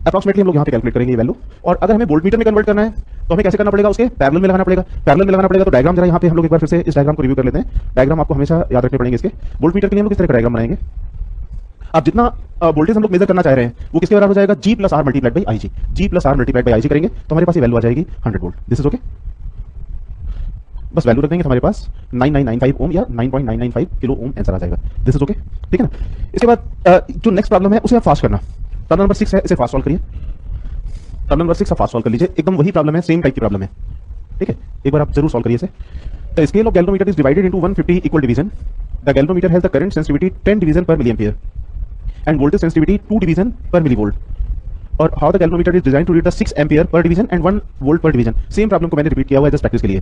अप्रॉक्सिमेटली हम लोग यहाँ पे कैलकुलेट करेंगे ये वैल्यू। और अगर हमें वोल्टमीटर में कन्वर्ट करना है तो हमें कैसे करना पड़ेगा, उसके पैरेलल में लगाना पड़ेगा। पैरेलल में लगाना पड़ेगा तो डायग्राम जरा यहाँ पे हम लोग एक बार फिर से इस डायग्राम को रिव्यू कर लेते हैं। डायग्राम आपको हमेशा याद रखने पड़ेंगे इसके। वोल्टमीटर के लिए हम लोग किस तरह का डायग्राम बनाएंगे, अब जितना वोल्टेज हम लोग मेजर करना चाह रहे हैं वो किसके बराबर हो जाएगा, G plus R multiplied by I G. G plus R multiplied by I G करेंगे तो हमारे पास ये वैल्यू आ जाएगी 100 वोल्ट। दिस इज ओके, बस वैल्यू रख देंगे तो हमारे पास 9995 ओम या 9.995 किलो ओम आंसर आ जाएगा। दिस इज ओके, ठीक है ना। इसके बाद जो नेक्स्ट प्रॉब्लम है उसे आप फास्ट करना। प्रॉब्लम नंबर 6 है, इसे फास्ट सॉल्व करिए। प्रॉब्लम नंबर 6 आप फास्ट सॉल्व कर लीजिए, एकदम वही प्रॉब्लम है, सेम टाइप की प्रॉब्लम है, ठीक है, एक बार आप जरूर सॉल्व करिए इसे। The scale of galvanometer is divided into 150 equal division. The galvanometer has the current sensitivity 10 division per milliampere and voltage sensitivity 2 division per millivolt, और how the galvanometer is designed to read the 6 ampere per division and 1 volt per division। Same problem को मैंने repeat किया हुआ है just practice के लिए।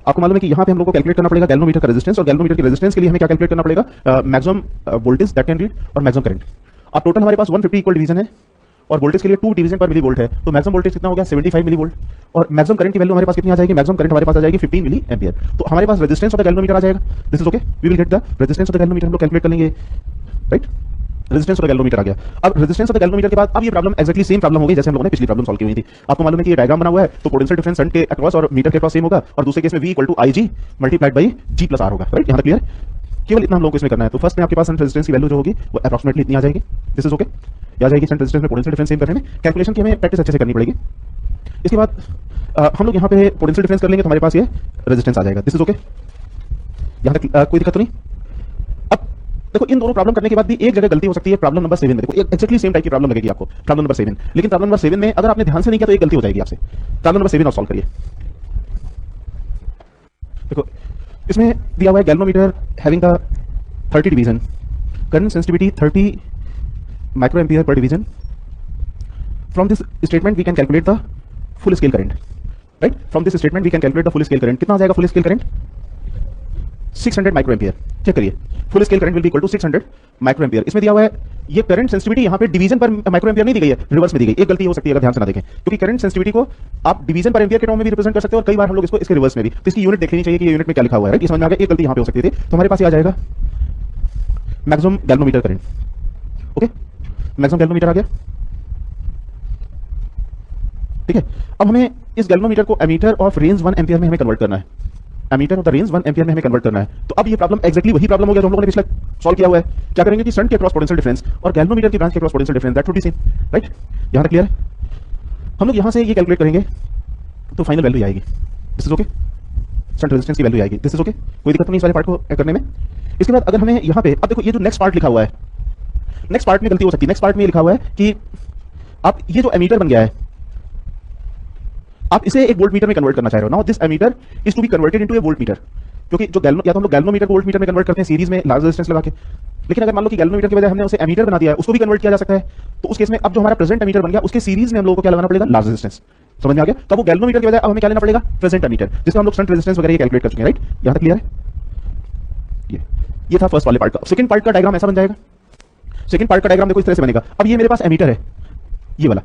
आपको मालूम है कि यहाँ पे हम लोग को कैलकुलेट करना पड़ेगा गैल्वेनोमीटर का रेजिस्टेंस, और गैल्वेनोमीटर के रेजिस्टेंस के लिए हमें क्या कैलकुलेट करना पड़ेगा, maximum voltage that can read और मैक्सिमम करंट। अब टोटल हमारे पास 150 इक्वल डिवीजन है और वोल्टेज के लिए 2 डिवीजन पर मिली वोल्ट है, तो मैक्सिमम वोल्टेज कितना हो गया 75 मिली वोल्ट, और मैक्सिमम करंट की वैल्यू हमारे पास कितनी आ जाएगी, मैक्सिमम करंट हमारे पास आ जाएगी 15 मिली एम्पियर। तो हमारे पास रेजिस्टेंस ऑफ द गैल्वेनोमीटर आ जाएगा। This is okay, we will get the resistance of the galvanometer, हम लोग कैलकुलेट कर लेंगे, right. Resistance of the galvanometer आ गया। अब रेजिस्टेंस ऑफ द गैल्वेनोमीटर के बाद अब ये प्रॉब्लम एक्जैक्टली सेम प्रॉब्लम हो गई जैसे हम लोगों ने पिछली प्रॉब्लम सॉल्व की हुई थी। आपको मालूम है कि ये डायग्राम बना हुआ है, तो पोटेंशियल डिफरेंस सन के अक्रॉस और मीटर के अक्रॉस सेम होगा, और दूसरे केस में v equal to I G multiplied by G plus R होगा, राइट, यहाँ तक क्लियर। केवल इतना हम लोग को इसमें करना है। तो फर्स्ट में आपके पास सन रेजिस्टेंस की वैल्यू जो होगी वो अप्रॉक्सिमेटली इतनी आ जाएगी। दिस इज ओके, आ जाएगी सन रेजिस्टेंस में पोटेंशियल डिफरेंस सेम करने में। कैलकुलेशन की हमें प्रैक्टिस अच्छे से करनी पड़ेगी। इसके बाद हम लोग यहाँ पे पोटेंशियल डिफरेंस कर लेंगे तो हमारे पास ये रेजिस्टेंस आ जाएगा। दिस इज ओके, यहाँ तक कोई दिक्कत तो नहीं। अब देखो इन दोनों प्रॉब्लम करने के बाद भी एक जगह गलती हो सकती है, प्रॉब्लम नंबर 7 में। देखो एक्जैक्टली सेम टाइप की प्रॉब्लम लगेगी आपको, प्रॉब्लम नंबर 7, लेकिन प्रॉब्लम नंबर 7 में अगर आपने ध्यान से नहीं किया तो एक गलती हो जाएगी आपसे। प्रॉब्लम नंबर 7 आप सॉल्व करिए। देखो इसमें दिया हुआ है galvanometer having the 30 division, current sensitivity 30 microampere per division. From this statement we can calculate the full scale current, right. From this statement we can calculate the full scale current. कितना आ जाएगा full scale current, 600 microampere. Check करिए, full scale current will be equal to 600 microampere. इसमें दिया हुआ है ये current sensitivity यहाँ पे डिवीजन पर माइक्रो एम्पियर नहीं दी गई है, रिवर्स में दी गई। एक गलती हो सकती है अगर ध्यान से ना देखें, क्योंकि करंट सेंसिटिविटी को आप डिवीजन पर एम्पियर के टर्म में भी रिप्रेजेंट कर सकते हो और कई बार हम लोग इसको इसके रिवर्स में भी। तो इसकी यूनिट देख लेनी चाहिए कि ये यूनिट में क्या लिखा हुआ है, राइट। ये समझ में आ गया, एक गलती यहाँ पे हो सकती थी। तो हमारे पास ये आ जाएगा maximum galvanometer current, okay, maximum galvanometer आ गया, ठीक है। अब हमें इस गैल्वेनोमीटर को एमीटर ऑफ रेंज 1 एम्पियर में हमें कन्वर्ट करना है। Ammeter of the range 1 ampere में हमें कन्वर्ट करना है। तो अब ये प्रॉब्लम एक्जैक्टली वही प्रॉब्लम हो गया जो हम लोगों ने पिछले सॉल्व किया हुआ है। क्या करेंगे कि शंट के अक्रॉस पोटेंशियल डिफरेंस और गैल्वेनोमीटर की ब्रांच के across potential difference that would be same, right. यहां तक क्लियर है। हम लोग यहां से ये कैलकुलेट करेंगे तो फाइनल वैल्यू आएगी। This is okay, shunt resistance की वैल्यू आएगी। दिस इज ओके, कोई दिक्कत नहीं इस वाले पार्ट को करने में। इसके बाद अगर हमें यहाँ पे अब देखो ये जो नेक्स्ट पार्ट लिखा हुआ है, नेक्स्ट पार्ट में गलती हो सकती है। नेक्स्ट पार्ट में लिखा हुआ है कि आप ये जो एमीटर बन गया है आप इसे एक वोल्ट मीटर में कन्वर्ट करना चाह रहे हो। Now this ammeter is to be converted into a voltmeter, क्योंकि जो या तो हम लोग गैल्वेनोमीटर को वोल्ट मीटर में कन्वर्ट करते हैं सीरीज में लार्ज रेजिस्टेंस लगा के, लेकिन अगर मान लो कि गैल्वेनोमीटर की बजाय हमने उसे एमीटर बना दिया है, उसको भी कन्वर्ट किया जा सकता है। तो उस केस में अब जो हमारा प्रेजेंट एमीटर बन गया उसके सीरीज में हम लोगों को क्या लगाना पड़ेगा, लार्ज रेजिस्टेंस। समझ में आ गया? तो वो गैल्वेनोमीटर की बजाय अब हमें क्या लेना पड़ेगा, प्रेजेंट एमीटर, जिसमें हम लोग शंट रेजिस्टेंस वगैरह कैलकुलेट कर चुके हैं। राइट, यहां तक क्लियर है? ये था फर्स्ट वाले पार्ट का। सेकंड पार्ट का डायग्राम ऐसा बन जाएगा। सेकंड पार्ट का डायग्राम देखो इस तरह से बनेगा। अब ये मेरे पास एमीटर है, ये वाला,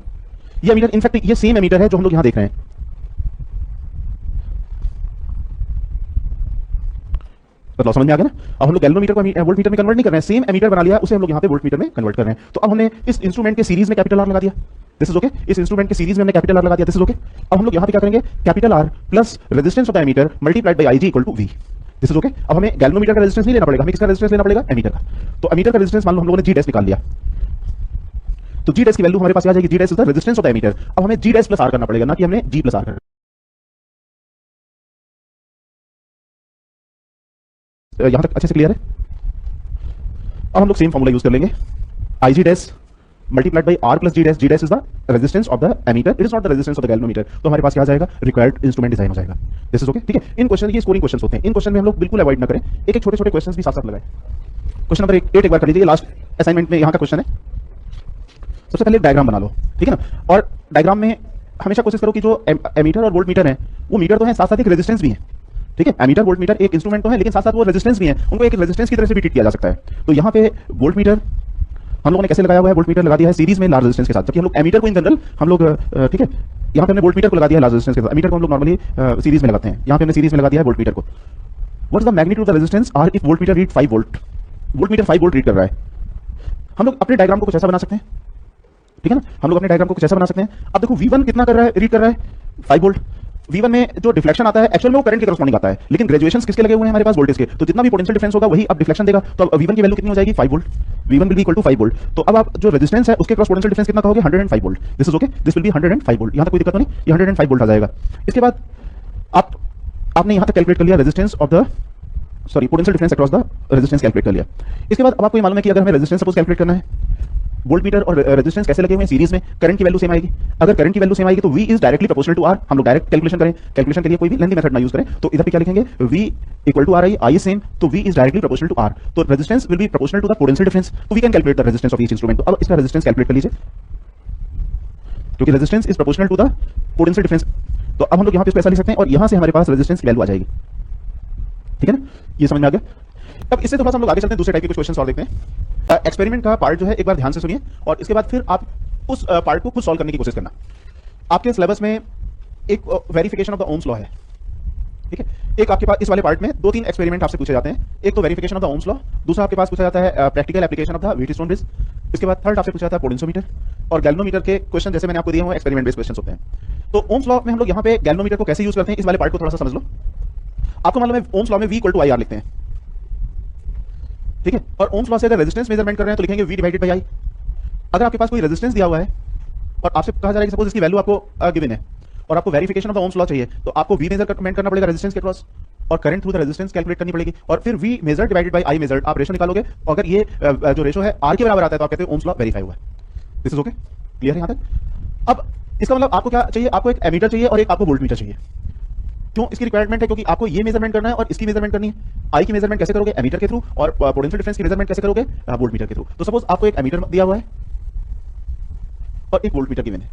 ये एमीटर इनफैक्ट ये सेम एमीटर है जो हम लोग यहां देख रहे हैं। मतलब समझ में आ गया ना? अब हम लोग गैल्वेनोमीटर को वोल्ट मीटर में कन्वर्ट नहीं कर रहे हैं, सेम एमीटर बना लिया, उसे हम लोग यहां पे वोल्ट मीटर में कन्वर्ट कर रहे हैं। तो अब हमने इस इंस्ट्रूमेंट के सीरीज में कैपिटल आर लगा दिया। This is okay. इस इंस्ट्रूमेंट के सीरीज में हमने कैपिटल आर लगा दिया। This is okay. अब हम लोग यहां पे क्या करेंगे, capital R plus resistance of the ammeter multiplied by IG equal to V. This is okay. अब हमें गैल्वेनोमीटर का रेजिस्टेंस नहीं लेना पड़ेगा, हमें किसका रेजिस्टेंस लेना पड़ेगा, एमीटर का। तो एमीटर का रेजिस्टेंस मान लो हम लोगों ने जी डैश निकाल लिया, तो जी डैश की वैल्यू हमारे पास आ जाएगी, G dash is the resistance of the ammeter. अब हमें जी डैश प्लस आर करना पड़ेगा, ना कि हमने जी प्लस आर करना। यहां तक अच्छे से क्लियर है? अब हम लोग सेम फॉर्मूला यूज कर लेंगे, I G dash multiplied by R plus G dash. G dash is the resistance of the ammeter, it is not the resistance of the galvanometer. तो हमारे पास क्या आ जाएगा, रिक्वायर्ड इंस्ट्रूमेंट डिजाइन हो जाएगा। This is okay. ठीक है, इन question ये स्कोरिंग क्वेश्चन होते हैं, इन क्वेश्चन में हम लोग बिल्कुल अवॉइड ना करें, एक एक छोटे छोटे क्वेश्चन भी साथ साथ लगाएं। क्वेश्चन नंबर 8 एक बार कर लीजिए, लास्ट असाइनमेंट में यहाँ का क्वेश्चन है। सबसे पहले डायग्राम बना लो, ठीक है ना? और डायग्राम में हमेशा कोशिश करो कि जो एमीटर और वोल्ट मीटर है वो मीटर तो है, साथ साथ एक रेजिस्टेंस भी है। ठीक है, एमीटर वोल्ट मीटर एक इंस्ट्रूमेंट तो है, लेकिन साथ साथ वो रेजिस्टेंस भी है, उनको एक रेजिस्टेंस की तरह से भी ट्रीट किया जा सकता है। तो यहाँ पे वोल्ट मीटर हम लोगों ने कैसे लगाया हुआ है, वोल्ट मीटर लगा दिया है सीरीज में लार्ज रेजिस्टेंस के साथ, जबकि हम लोग एमीटर को इन जनरल हम लोग ठीक है यहाँ पे हमने वोल्ट मीटर को लगा दिया है लार्ज रेजिस्टेंस के साथ। एमीटर को हम लोग नॉर्मली सीरीज में लगाते हैं, यहाँ पे हमने सीरीज में लगा दिया है वोल्ट मीटर को। What is the magnitude of the resistance R if volt meter read 5 volt? Volt meter 5 volt read कर रहा है। हम लोग अपने डायग्राम को कुछ ऐसा बना सकते हैं, ठीक है ना? हम लोग अपने डायग्राम को कुछ ऐसा बना सकते हैं। अब देखो V1 कितना कर रहा है, रीड कर रहा है 5 वोल्ट। V1 में जो डिफ्लेक्शन आता है एक्चुअल में वो करंट के करस्पॉन्डिंग आता है, लेकिन ग्रेजुएशंस किसके लगे हुए हैं हमारे पास, वोल्टेज के। तो जितना भी पोटेंशियल डिफरेंस होगा वही अब डिफ्लेक्शन देगा। तो अब V1 की वैल्यू कितनी हो जाएगी, 5 volt. V1 will be equal to 5 volt. तो अब आप जो रेजिस्टेंस है उसके क्रॉस पोटेंशियल डिफरेंस कितना कहोगे, 105 volt. This is okay, this will be 105 volt. यहां तक कोई दिक्कत नहीं, ये 105 वोल्ट आ जाएगा। इसके बाद आपने यहां तक कैलकुलेट कर लिया resistance of the potential difference across the resistance calculate कर लिया। इसके बाद अब आपको ये मालूम है कि अगर हमें रेजिस्टेंस सपोज कैलकुलेट करना है, वोल्ट मीटर और रेजिस्टेंस कैसे लगे हुए हैं सीरीज में, करंट की वैल्यू सेम आएगी। अगर करंट की वैल्यू सेम आएगी तो V is directly proportional to R। हम लोग डायरेक्ट कैलकुलेशन करें, कैलकुलेशन के लिए कोई भी लेंथी मेथड ना यूज करें, तो इधर पे क्या लिखेंगे, V equal to R I is same, तो V is directly proportional to R। तो resistance will be proportional to the potential difference, तो we can calculate the resistance of each instrument. तो अब इसका रेजिस्टेंस कैलकुलेट कर लीजिए, क्योंकि resistance is proportional to the potential difference. तो अब हम लोग यहाँ पे पैसा लिख सकते हैं और यहाँ से हमारे पास रेजिस्टेंस की वैल्यू आ जाएगी। ठीक है ना, ये समझ में आ गया? अब इससे थोड़ा सा हम लोग आगे चलते हैं, दूसरे टाइप के कुछ क्वेश्चन और देखते हैं। एक्सपेरिमेंट का पार्ट जो है एक बार ध्यान से सुनिए और इसके बाद फिर आप उस पार्ट को खुद सॉल्व करने की कोशिश करना। आपके सिलेबस में एक verification of the Ohm's law है, ठीक है? एक आपके पास इस वाले पार्ट में 2-3 एक्सपेरिमेंट आपसे पूछे जाते हैं। एक तो verification of the Ohm's law, दूसरा आपके पास पूछा जाता है practical application of the Wheatstone bridge. इसके बाद थर्ड आपसे पूछा जाता है पोटेंशियोमीटर और गैल्वेनोमीटर के क्वेश्चन जैसे मैंने आपको दिए हैं एक्सपेरिमेंट बेस्ड क्वेश्चन होते हैं। तो ओम्स लॉ में हम लोग यहाँ पे गैल्वेनोमीटर को कैसे यूज करते हैं, इस वाले पार्ट को थोड़ा सा समझ लो। आपको मालूम है ओम्स लॉ में V इक्वल टू IR लिखते हैं, ठीक है? और ओम्स लॉ से अगर रेजिस्टेंस मेजरमेंट कर रहे हैं तो लिखेंगे V डिवाइडेड बाय I। अगर आपके पास कोई रेजिस्टेंस दिया हुआ है और आपसे कहा जा रहा है कि सपोज इसकी वैल्यू आपको गिवन है और आपको verification of the Ohm's law चाहिए, तो आपको V मेजरमेंट करना पड़ेगा रेजिस्टेंस के क्रॉस और current through the resistance calculate करनी पड़ेगी और फिर V measure divided by I measured, आप रेशो निकालोगे। अगर ये जो रेशो है R के बराबर आता है तो आप कहते हैं ओम्स लॉ वेरीफाई हुआ है। दिस इज ओके, क्लियर है यहां तक? अब इसका मतलब आपको क्या चाहिए, आपको एक एमीटर चाहिए और एक आपको वोल्ट मीटर चाहिए। क्यों इसकी रिक्वायरमेंट है, क्योंकि आपको ये मेजरमेंट करना है और इसकी मेजरमेंट करनी है। आई की मेजरमेंट कैसे करोगे, एमीटर के थ्रू, और पोटेंशियल डिफरेंस की मेजरमेंट कैसे करोगे, वोल्ट मीटर के थ्रू। तो सपोज आपको एक एमीटर दिया हुआ है और एक वोल्ट मीटर गिवन है,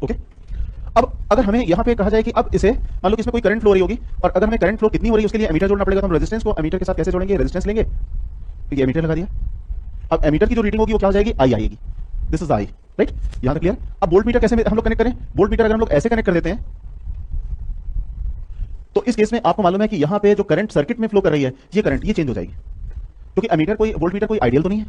ओके? अब अगर हमें यहां पे कहा जाए कि अब इसे मान लो कि इसमें कोई करंट फ्लो रही होगी और अगर हमें करंट फ्लो कितनी हो रही है उसके लिए एमीटर जोड़ना पड़ेगा, तो हम रेजिस्टेंस को एमीटर के साथ कैसे जोड़ेंगे, रेजिस्टेंस लेंगे, ठीक है? एमीटर लगा दिया। अब एमीटर की जो रीडिंग होगी वो क्या हो जाएगी, आई आएगी। This is I, right? यहां तक क्लियर? अब वोल्ट मीटर कैसे हम लोग कनेक्ट करें, वोल्ट मीटर अगर हम लोग ऐसे कनेक्ट कर देते हैं तो इस केस में आपको मालूम है कि यहां पे जो करंट सर्किट में फ्लो कर रही है ये करंट ये चेंज हो जाएगी, क्योंकि एमीटर कोई वोल्ट मीटर कोई आइडियल तो नहीं है,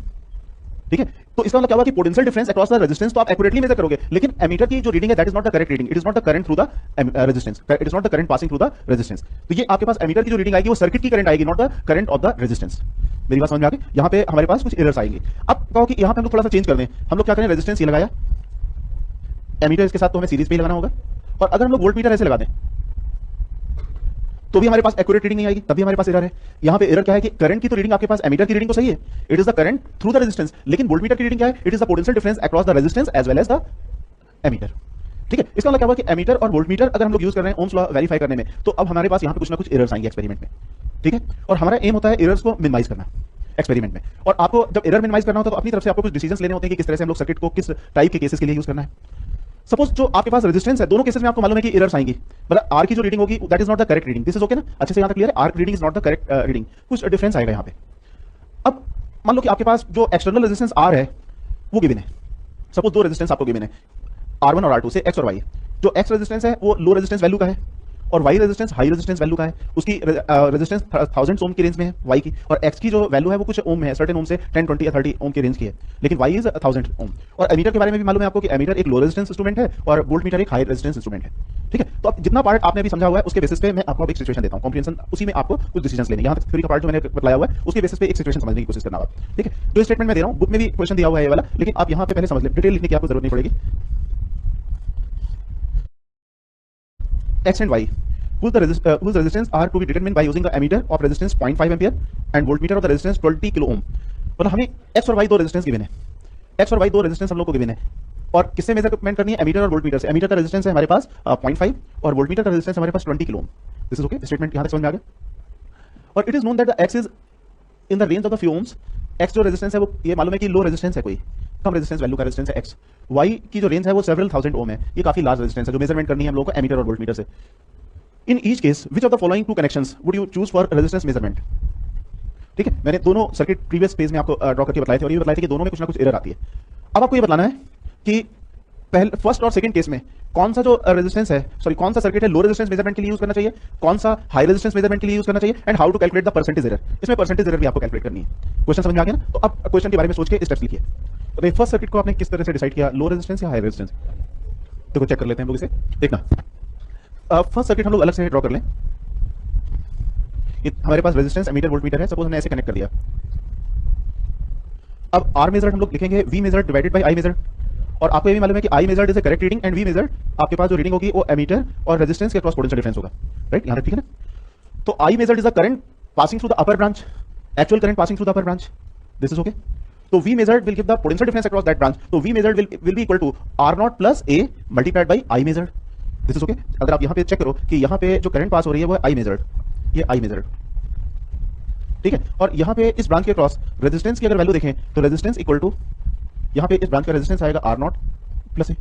ठीक है? तो इसका मतलब क्या हुआ कि potential difference across the resistance तो आप एक्यूरेटली मेजर करोगे, लेकिन एमीटर की जो रीडिंग है that is not the correct reading, it is not the current through the resistance, it is not the current passing through the resistance. तो ये आपके पास एमीटर की जो रीडिंग आएगी वो सर्किट की करंट आएगी, not the current of the resistance. मेरी बात समझ में आ गई? यहां पे हमारे पास कुछ एरर्स आएंगे। अब कहो कि यहां पे हम लोग थोड़ा सा चेंज कर दें, हम लोग क्या करें, रेजिस्टेंस ये लगाया, एमीटर इसके साथ तो हमें सीरीज पे ही लगाना होगा, और अगर हम लोग वोल्ट मीटर ऐसे लगा दें, तो भी हमारे पास एक्यूरेट रीडिंग नहीं आएगी, तभी हमारे पास एरर है। यहाँ पे एरर क्या है कि करंट की तो रीडिंग आपके पास एमीटर की रीडिंग तो सही है, it is the current through the resistance, लेकिन वोल्टमीटर की रीडिंग क्या है, it is the potential difference across the resistance as well as the ammeter. ठीक है, इसका मतलब क्या हुआ कि एमीटर और वोल्टमीटर अगर हम लोग यूज कर रहे हैं ओम्स लॉ वेरीफाई करने में, तो अब हमारे पास यहाँ पे कुछ ना कुछ एरर्स आएंगे एक्सपेरिमेंट में। ठीक है, और हमारा एम होता है एरर्स को मिनिमाइज करना एक्सपेरिमेंट में। और आपको जब एरर मिनिमाइज करना होता है तो अपनी तरफ से आपको कुछ डिसीजंस लेने होते हैं कि किस तरह से हम लोग सर्किट को किस टाइप के केसेस के लिए यूज करना है। सपोज जो आपके पास रेजिस्टेंस है, दोनों केसेस में आपको मालूम है कि एरर्स आएंगी, मतलब आर की जो रीडिंग होगी that is not the correct reading, this is okay ना, अच्छे से यहाँ तक क्लियर है, our reading is not the correct reading, कुछ डिफरेंस आएगा यहाँ पे। अब मान लो कि आपके पास जो एक्सटर्नल रेजिस्टेंस आर है वो गिवन है, सपोज दो रेजिस्टेंस आपको गिवन है R1 और R2 से एक्स और वाई। जो एक्स रेजिस्टेंस है वो लो रेजिस्टेंस वैल्यू का है और Y resistance high resistance value का है, उसकी रेजिस्टेंस 1000 ओम की रेंज में है वाई की, और एक्स की जो वैल्यू है वो कुछ ओम में है, सर्टेन ओम से 10, 20 या 30 ओम की रेंज की है, लेकिन वाई इज 1000 ओम। और एमीटर के बारे में भी मालूम है आपको कि एमीटर एक लो रेजिस्टेंस इंस्ट्रूमेंट है और वोल्टमीटर एक हाई रेजिस्टेंस इंस्ट्रूमेंट है। ठीक है, तो अब जितना पार्ट आपने अभी समझा हुआ है उसके बेसिस पे मैं आपको एक सिचुएशन देता हूं, कॉम्प्रिहेंशन, उसी में आपको कुछ डिसीजंस लेने, यहाँ तक थ्योरी का पार्ट जो मैंने बताया हुआ है उसके बेसिस पे एक सिचुएशन समझने की कोशिश करना होगा। ठीक है, जो स्टेटमेंट मैं दे रहा हूं बुक में भी क्वेश्चन दिया हुआ है ये वाला, लेकिन आप यहाँ पे पहले समझ लें, डिटेल लिखने की आपको जरूरत नहीं पड़ेगी। X and Y, whose resistance are to be determined by using the ammeter of resistance 0.5 ampere and voltmeter of the resistance 20 kilo ओम। मतलब हमें X और Y दो रेजिस्टेंस गिवन है, X और Y दो रेजिस्टेंस हम लोग को गिवन है, और किससे मेजरमेंट करनी है, एमीटर और वोल्टमीटर से। एमीटर का रेजिस्टेंस है हमारे पास 0.5 और वोल्टमीटर का रेजिस्टेंस हमारे पास 20 kilo ohm. This is okay, statement यहाँ तक समझ में आ गया। और it is known that the X is in the range of the few ohms. X जो रेजिस्टेंस है वो ये मालूम है कि लो रेजिस्टेंस है, कोई कम रेजिस्टेंस वैल्यू का रेजिस्टेंस है X। Y की जो रेंज है वो सेवरल थाउजेंड ओम है, ये काफी लार्ज रेजिस्टेंस है जो मेजरमेंट करनी है हम लोग को एमीटर और वोल्टमीटर से। In each case, which of the following two connections would you choose for resistance measurement? ठीक है, मैंने दोनों सर्किट प्रीवियस पेज में आपको ड्रॉ करके बताए थे और ये बताए थे कि दोनों में कुछ ना कुछ एरर आती है। अब आपको ये बताना है कि पहले फर्स्ट और सेकंड केस में कौन सा जो रेजिस्टेंस है, सॉरी कौन सा सर्किट है लो रेजिस्टेंस मेजरमेंट के लिए यूज करना चाहिए, कौन सा हाई रेजिस्टेंस मेजरमेंट के लिए यूज करना चाहिए, and how to calculate the percentage error. इसमें परसेंटेज एरर भी आपको कैलकुलेट करनी है। क्वेश्चन समझ में आ गया ना? तो अब क्वेश्चन के बारे में सोच के स्टेप्स लिखिए। तो फर्स्ट सर्किट को आपने किस तरह से डिसाइड किया, लो रेजिस्टेंस या हाई रेजिस्टेंस? देखो चेक कर लेते हैं हम लोग इसे, देखना। फर्स्ट सर्किट हम लोग अलग से ड्रॉ कर लें। हमारे पास रेजिस्टेंस एमीटर वोल्टमीटर है, सपोज हमने ऐसे कनेक्ट कर दिया। अब आर मेजर्ड हम लोग लिखेंगे V measured divided by I measured, और आपको ये भी मालूम है कि I measured is a correct reading and V measured आपके पास जो रीडिंग होगी वो एमीटर और रेजिस्टेंस के क्रॉस पोटेंशियल डिफरेंस होगा, राइट? यहाँ तक ठीक है ना? तो I measured is the current passing through the upper branch, actual current passing through the upper branch, this is okay. तो V measured will give the potential difference across that branch. तो V measured will be equal to R0 plus A multiplied by I measured. This is okay. अगर आप यहाँ पे check करो कि यहाँ पे जो करंट पास हो रही है वो है I measured, ये I measured, ठीक है। और यहाँ पे इस ब्रांच के क्रॉस रेजिस्टेंस की अगर वैल्यू देखें तो रेजिस्टेंस इक्वल टू यहाँ पे इस ब्रांच का रेजिस्टेंस आएगा R0 प्लस A,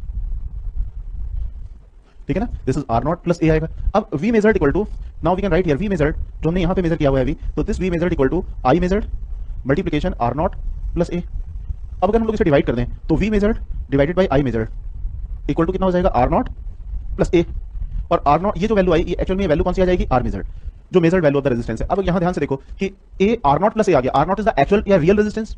ठीक है ना? This is R0 plus A आएगा। अब V measured equal to, now we can write here V measured, जो हमने यहाँ पे मेजर किया हुआ है अभी, तो this V measured equal to I measured multiplication R0 plus A। अब अगर हम लोग इसे डिवाइड कर दें तो V measured divided by I measured equal to कितना हो जाएगा, R0 प्लस A। और R0 ये जो वैल्यू आई, ये एक्चुअल में वैल्यू कौन सी आ जाएगी, R measured, जो measured value of the resistance है। अब यहाँ ध्यान से देखो कि A R0 प्लस A आ गया, R0 इज द एक्चुअल या रियल रेजिस्टेंस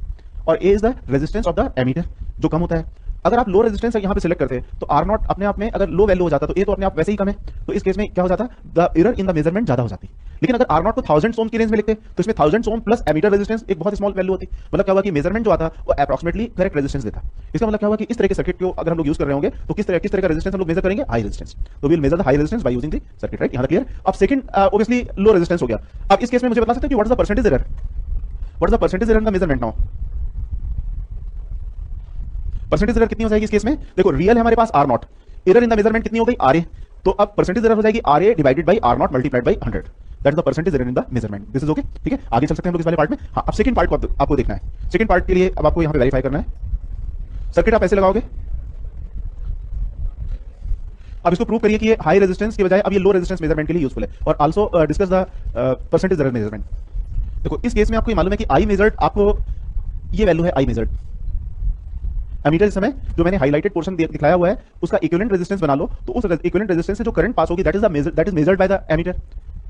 और A is the resistance of the ammeter जो कम होता है। अगर आप लो रेजिस्टेंस यहाँ पे सिलेक्ट करते हैं तो R0 अपने आप में अगर लो वैल्यू हो जाता तो A तो अपने आप वैसे ही कम है, तो इस केस में क्या हो जाता, the error in the measurement ज्यादा हो जाती। लेकिन अगर R0 को 1000 ओम की रेंज में लिखते तो इसमें 1000 ओम प्लस एमीटर रेजिस्टेंस एक बहुत स्मॉल वैल्यू होती। मतलब क्या हुआ कि मेजरमेंट जो आता वो अप्रॉक्सिमेटली करेक्ट रेजिस्टेंस देता। इसका मतलब क्या हुआ कि इस तरह के सर्किट को अगर हम लोग यूज कर रहे होंगे तो किस तरह का रेजिस्टेंस हम लोग मेजर करेंगे, हाई रेजिस्टेंस। तो we will measure the high resistance by using the circuit, right? यहाँ तक क्लियर? अब सेकंड ऑब्वियसली लो रेजिस्टेंस हो गया। अब इस केस में मुझे बता सकते हैं कि what is the percentage error, what is the percentage error in the measurement now? Percentage error कितनी हो जाएगी इस केस में? देखो रियल है हमारे पास R0, error in the measurement कितनी हो गई, RA। तो अब परसेंटेज एरर हो जाएगी RA divided by R0 multiplied bye 100, that is the percentage error in the measurement. This is okay, ठीक है? आगे चल सकते हैं हम लोग इस वाले पार्ट में। हाँ, अब सेकंड पार्ट को आपको देखना है। सेकंड पार्ट के लिए अब आपको यहाँ पे वेरीफाई करना है। सर्किट आप ऐसे लगाओगे, अब इसको प्रूव करिए कि ये हाई रेजिस्टेंस की बजाय अब ये लो रेजिस्टेंस मेजरमेंट के लिए यूजफुल है। और also discuss the percentage error measurement. देखो इस केस में आपको ये मालूम है कि आई मेजर्ड, आपको ये वैल्यू है आई मेजर्ड, एमीटर इस समय जो मैंने हाइलाइटेड पोर्शन दिखाया हुआ है उसका इक्विवेलेंट रेजिस्टेंस बना लो, तो उस इक्विवेलेंट रेजिस्टेंस से जो करंट पास होगी that is measured by the ammeter.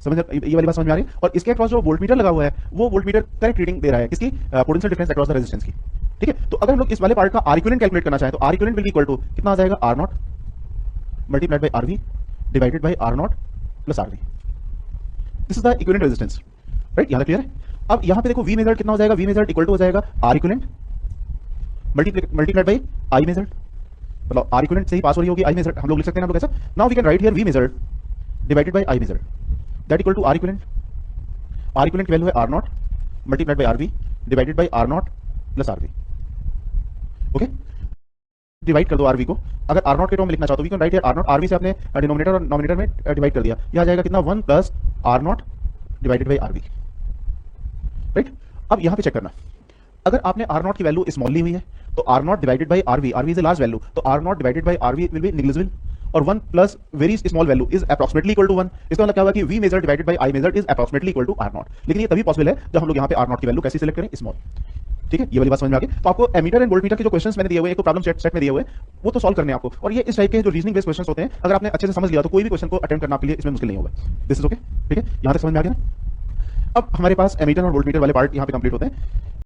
समझ, ये वाली बात समझ में आ रही है? और इसके अक्रॉस जो वोल्टमीटर लगा हुआ है वो वोल्टमीटर करेक्ट रीडिंग दे रहा है किसकी, potential difference across the resistance की, ठीक है? तो अगर हम लोग इस वाले पार्ट का आर इक्विवेलेंट कैलकुलेट करना चाहें तो R equivalent will equal to कितना आ जाएगा, R0 multiplied by RV divided by R0 plus RV। This is the equivalent resistance, right? यहाँ तक क्लियर है? अब यहाँ पे देखो V मेजर्ड कितना हो जाएगा, V मेजर्ड इक्वल टू हो जाएगा R equivalent multiplied by I measured, मतलब R इक्विवेलेंट से ही पास हो रही होगी I मेजर्ड, हम लोग लिख सकते हैं हम लोग ऐसा। Now we can write here V measured divided by I measured. That equal to R equivalent. R equivalent की वैल्यू है R naught multiplied by R V divided by R naught plus R V. Okay, divide कर दो RV को। अगर are not के term में लिखना चाहो तो we can write here R naught, RV से आपने डिनोमिनेटर और नोमिनेटर में डिवाइड कर दिया, यह आ जाएगा कितना 1 plus R naught divided by RV. Right, अब यहां पे चेक करना, अगर आपने आर नॉट की वैल्यू स्मॉल ली हुई है तो R naught divided by RV, RV is a large value, तो R naught divided by RV will be negligible, और 1 plus very small value is approximately equal to 1। इसका मतलब क्या हुआ कि V measure divided by I measure is approximately equal to R naught. लेकिन ये तभी पॉसिबल है जब हम लोग यहाँ पे आर नॉट की वैल्यू कैसे सिलेक्ट करें, स्मॉल। ठीक है, ये वाली बात समझ में आ गई। तो आपको एमीटर एंड वोल्टमीटर के जो क्वेश्चंस मैंने दिए हुए हैं, प्रॉब्लम सेट में दिए हुए, वो तो सॉल्व करने हैं आपको। और ये इस टाइप के जो रीजनिंग बेस्ड क्वेश्चंस होते हैं, अगर आपने अच्छे से समझ लिया तो कोई भी क्वेश्चन को अटेम्प्ट करना आपके लिए इसमें मुश्किल नहीं होगा। दिस इज ओके, ठीक है, यहां तक समझ में आ गया ना। अब हमारे पास एमीटर और वोल्टमीटर वाले पार्ट यहाँ पे कंप्लीट होते हैं।